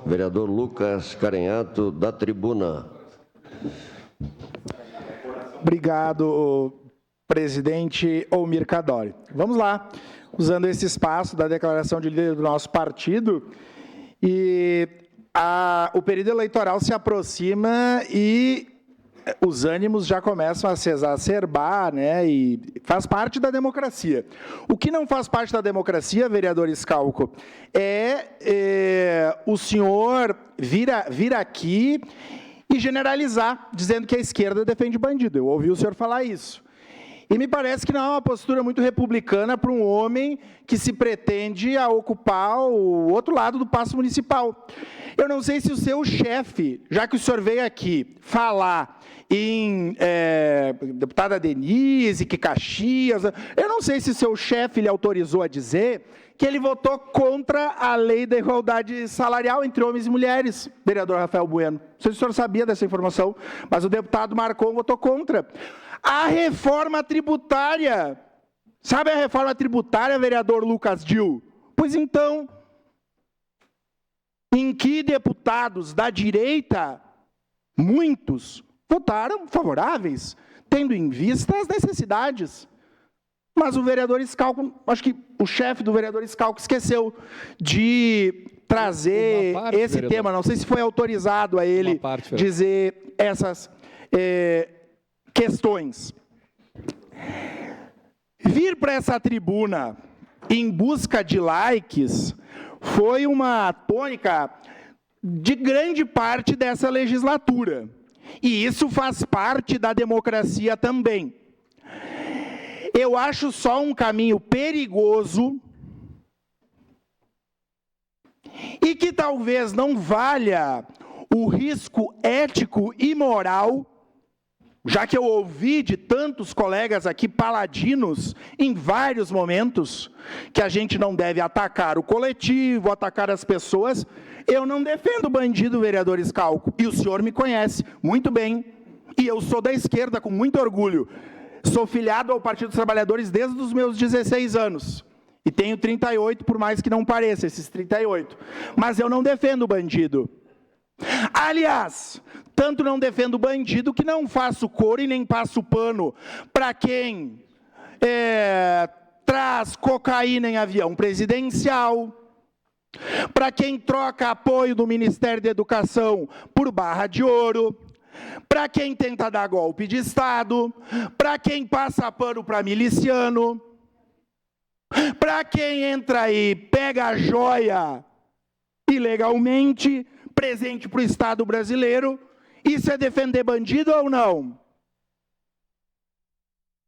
Vereador Lucas Carenhato, da tribuna. Obrigado, presidente Almir Cadori. Vamos lá, usando esse espaço da declaração de líder do nosso partido, e o período eleitoral se aproxima e os ânimos já começam a se exacerbar, né? E faz parte da democracia. O que não faz parte da democracia, vereador Schalco, é o senhor vir aqui e generalizar, dizendo que a esquerda defende bandido. Eu ouvi o senhor falar isso. E me parece que não é uma postura muito republicana para um homem que se pretende a ocupar o outro lado do Paço Municipal. Eu não sei se o seu chefe, já que o senhor veio aqui falar em deputada Denise, que Caxias, eu não sei se o seu chefe lhe autorizou a dizer que ele votou contra a lei da igualdade salarial entre homens e mulheres, vereador Rafael Bueno. Não sei se o senhor sabia dessa informação, mas o deputado Marcon votou contra. A reforma tributária. Sabe a reforma tributária, vereador Lucas Dil? Pois então, em que deputados da direita, muitos, votaram favoráveis, tendo em vista as necessidades. Mas o vereador Schalco, acho que o chefe do vereador Schalco esqueceu de trazer esse vereador. Tema. Não sei se foi autorizado a ele dizer essas questões. Vir para essa tribuna em busca de likes foi uma tônica de grande parte dessa legislatura. E isso faz parte da democracia também. Eu acho só um caminho perigoso e que talvez não valha o risco ético e moral, já que eu ouvi de tantos colegas aqui paladinos, em vários momentos, que a gente não deve atacar o coletivo, atacar as pessoas. Eu não defendo bandido, vereador Schalco, e o senhor me conhece muito bem, e eu sou da esquerda com muito orgulho. Sou filiado ao Partido dos Trabalhadores desde os meus 16 anos, e tenho 38, por mais que não pareça, esses 38. Mas eu não defendo bandido. Aliás, tanto não defendo bandido que não faço coro e nem passo pano para quem traz cocaína em avião presidencial, para quem troca apoio do Ministério da Educação por barra de ouro, para quem tenta dar golpe de Estado, para quem passa pano para miliciano, para quem entra aí, pega a joia ilegalmente, presente para o Estado brasileiro. Isso é defender bandido ou não?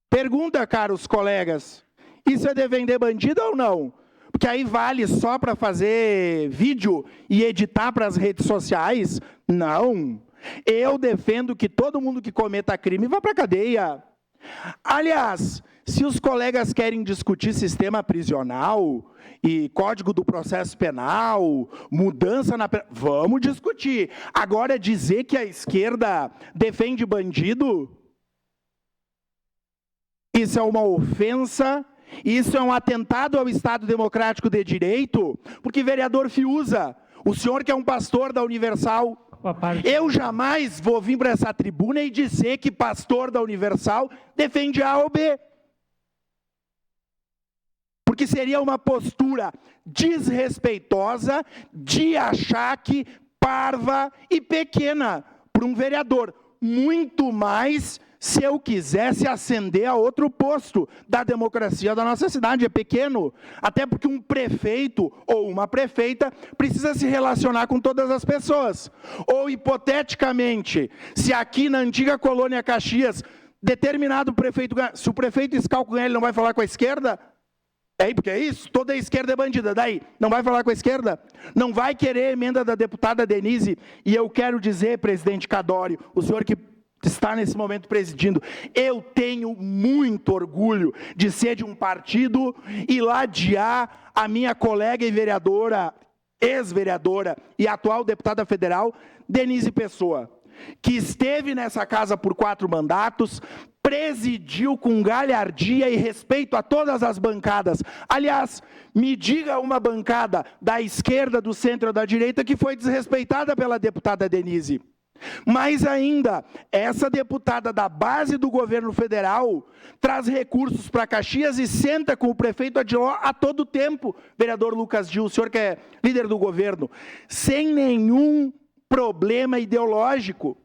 Pergunta, caros colegas, isso é defender bandido ou não? Porque aí vale só para fazer vídeo e editar para as redes sociais? Não. Eu defendo que todo mundo que cometa crime vá para a cadeia. Aliás, se os colegas querem discutir sistema prisional e Código do Processo Penal, mudança na... Vamos discutir. Agora, dizer que a esquerda defende bandido, isso é uma ofensa, isso é um atentado ao Estado Democrático de Direito, porque, vereador Fiuza, o senhor que é um pastor da Universal, eu jamais vou vir para essa tribuna e dizer que pastor da Universal defende A ou B. Porque seria uma postura desrespeitosa, de achaque, parva e pequena para um vereador. Muito mais se eu quisesse ascender a outro posto da democracia da nossa cidade. É pequeno, até porque um prefeito ou uma prefeita precisa se relacionar com todas as pessoas. Ou, hipoteticamente, se aqui na antiga colônia Caxias, determinado prefeito, se o prefeito Schalco ganhar, ele não vai falar com a esquerda? Porque é isso, toda a esquerda é bandida, daí, não vai falar com a esquerda? Não vai querer emenda da deputada Denise? E eu quero dizer, presidente Cadório, o senhor que está nesse momento presidindo, eu tenho muito orgulho de ser de um partido e ladear a minha colega e vereadora, ex-vereadora e atual deputada federal, Denise Pessoa, que esteve nessa casa por 4 mandatos, presidiu com galhardia e respeito a todas as bancadas. Aliás, me diga uma bancada da esquerda, do centro ou da direita que foi desrespeitada pela deputada Denise. Mais ainda, essa deputada da base do governo federal traz recursos para Caxias e senta com o prefeito Adiló a todo tempo, vereador Lucas Gil, o senhor que é líder do governo, sem nenhum problema ideológico.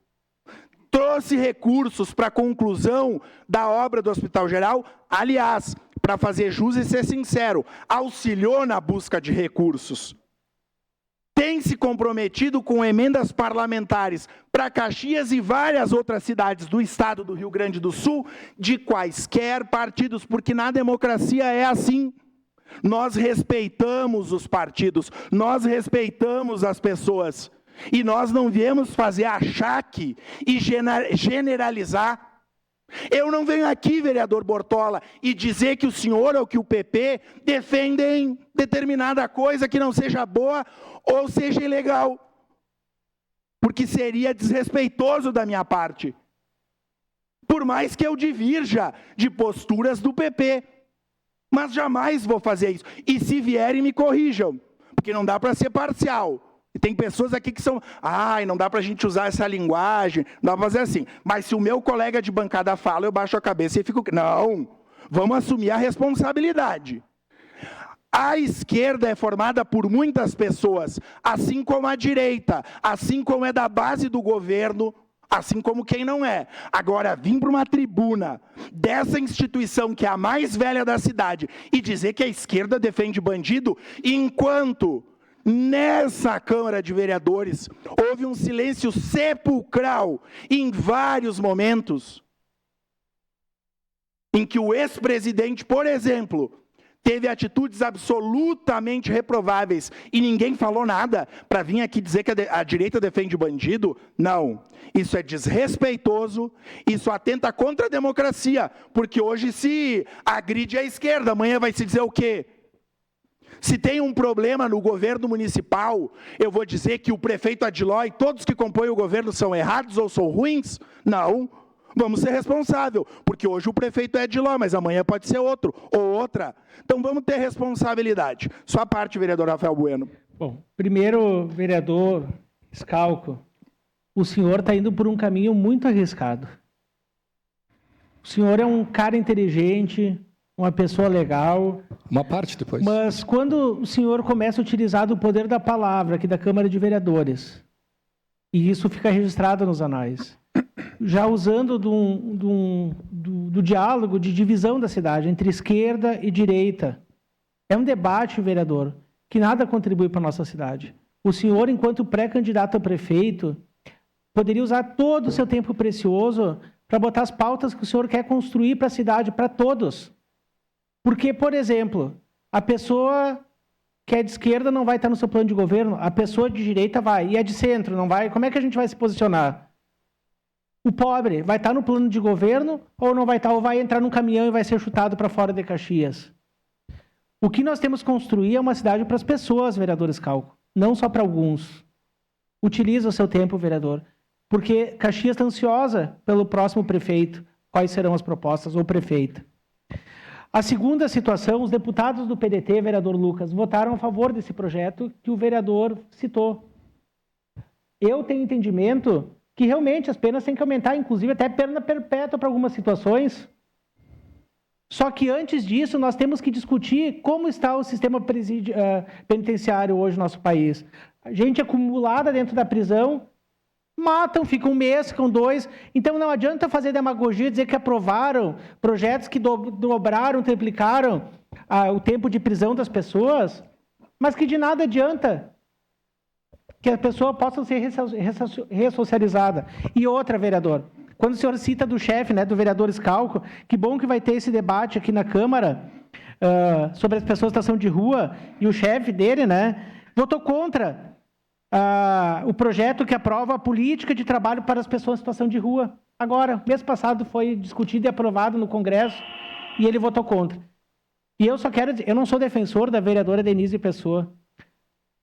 Trouxe recursos para a conclusão da obra do Hospital Geral, aliás, para fazer jus e ser sincero, auxiliou na busca de recursos. Tem se comprometido com emendas parlamentares para Caxias e várias outras cidades do estado do Rio Grande do Sul, de quaisquer partidos, porque na democracia é assim. Nós respeitamos os partidos, nós respeitamos as pessoas. E nós não viemos fazer achaque e generalizar. Eu não venho aqui, vereador Bortola, e dizer que o senhor ou que o PP defendem determinada coisa que não seja boa ou seja ilegal. Porque seria desrespeitoso da minha parte. Por mais que eu divirja de posturas do PP. Mas jamais vou fazer isso. E se vierem, me corrijam. Porque não dá para ser parcial. E tem pessoas aqui que são, não dá para a gente usar essa linguagem, não dá para fazer assim. Mas se o meu colega de bancada fala, eu baixo a cabeça e fico... Não, vamos assumir a responsabilidade. A esquerda é formada por muitas pessoas, assim como a direita, assim como é da base do governo, assim como quem não é. Agora, vir para uma tribuna dessa instituição que é a mais velha da cidade e dizer que a esquerda defende bandido, enquanto... Nessa Câmara de Vereadores, houve um silêncio sepulcral em vários momentos, em que o ex-presidente, por exemplo, teve atitudes absolutamente reprováveis e ninguém falou nada para vir aqui dizer que a direita defende bandido. Não, isso é desrespeitoso, isso atenta contra a democracia, porque hoje se agride a esquerda, amanhã vai se dizer o quê? Se tem um problema no governo municipal, eu vou dizer que o prefeito Adiló e todos que compõem o governo são errados ou são ruins? Não, vamos ser responsáveis, porque hoje o prefeito é Adiló, mas amanhã pode ser outro ou outra. Então vamos ter responsabilidade. Sua parte, vereador Rafael Bueno. Bom, primeiro, vereador Schalco, o senhor está indo por um caminho muito arriscado. O senhor é um cara inteligente, uma pessoa legal. Uma parte depois. Mas quando o senhor começa a utilizar o poder da palavra aqui da Câmara de Vereadores, e isso fica registrado nos anais, já usando do diálogo de divisão da cidade entre esquerda e direita, é um debate, vereador, que nada contribui para a nossa cidade. O senhor, enquanto pré-candidato a prefeito, poderia usar todo o seu tempo precioso para botar as pautas que o senhor quer construir para a cidade, para todos. Porque, por exemplo, a pessoa que é de esquerda não vai estar no seu plano de governo, a pessoa de direita vai, e a de centro não vai. Como é que a gente vai se posicionar? O pobre vai estar no plano de governo ou não vai estar, ou vai entrar num caminhão e vai ser chutado para fora de Caxias? O que nós temos que construir é uma cidade para as pessoas, vereador Schalco, não só para alguns. Utiliza o seu tempo, vereador, porque Caxias está ansiosa pelo próximo prefeito. Quais serão as propostas, ou prefeita? A segunda situação, os deputados do PDT, vereador Lucas, votaram a favor desse projeto que o vereador citou. Eu tenho entendimento que realmente as penas têm que aumentar, inclusive até pena perpétua para algumas situações. Só que antes disso, nós temos que discutir como está o sistema penitenciário hoje no nosso país. A gente acumulada dentro da prisão, matam, ficam um mês, ficam 2. Então não adianta fazer demagogia, dizer que aprovaram projetos que dobraram, triplicaram o tempo de prisão das pessoas, mas que de nada adianta que a pessoa possa ser ressocializada. E outra, vereador, quando o senhor cita do chefe, né, do vereador Schalco, que bom que vai ter esse debate aqui na Câmara sobre as pessoas em situação de rua, e o chefe dele, né, votou contra o projeto que aprova a política de trabalho para as pessoas em situação de rua. Agora, mês passado foi discutido e aprovado no Congresso e ele votou contra. E eu só quero dizer, eu não sou defensor da vereadora Denise Pessoa,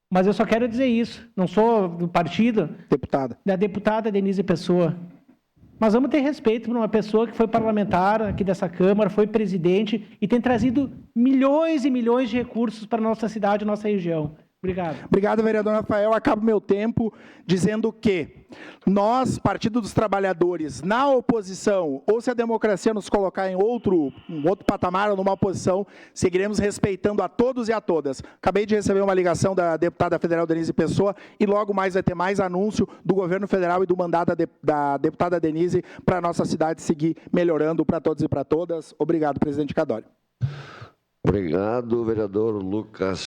mas eu só quero dizer isso, não sou do partido deputada. Da deputada Denise Pessoa. Mas vamos ter respeito por uma pessoa que foi parlamentar aqui dessa Câmara, foi presidente e tem trazido milhões e milhões de recursos para a nossa cidade, nossa região. Obrigado. Obrigado, vereador Rafael. Acabo meu tempo dizendo que nós, Partido dos Trabalhadores, na oposição, ou se a democracia nos colocar em outro patamar ou numa oposição, seguiremos respeitando a todos e a todas. Acabei de receber uma ligação da deputada federal Denise Pessoa e logo mais vai ter mais anúncio do governo federal e do mandato da deputada Denise para a nossa cidade seguir melhorando para todos e para todas. Obrigado, presidente Cadório. Obrigado, vereador Lucas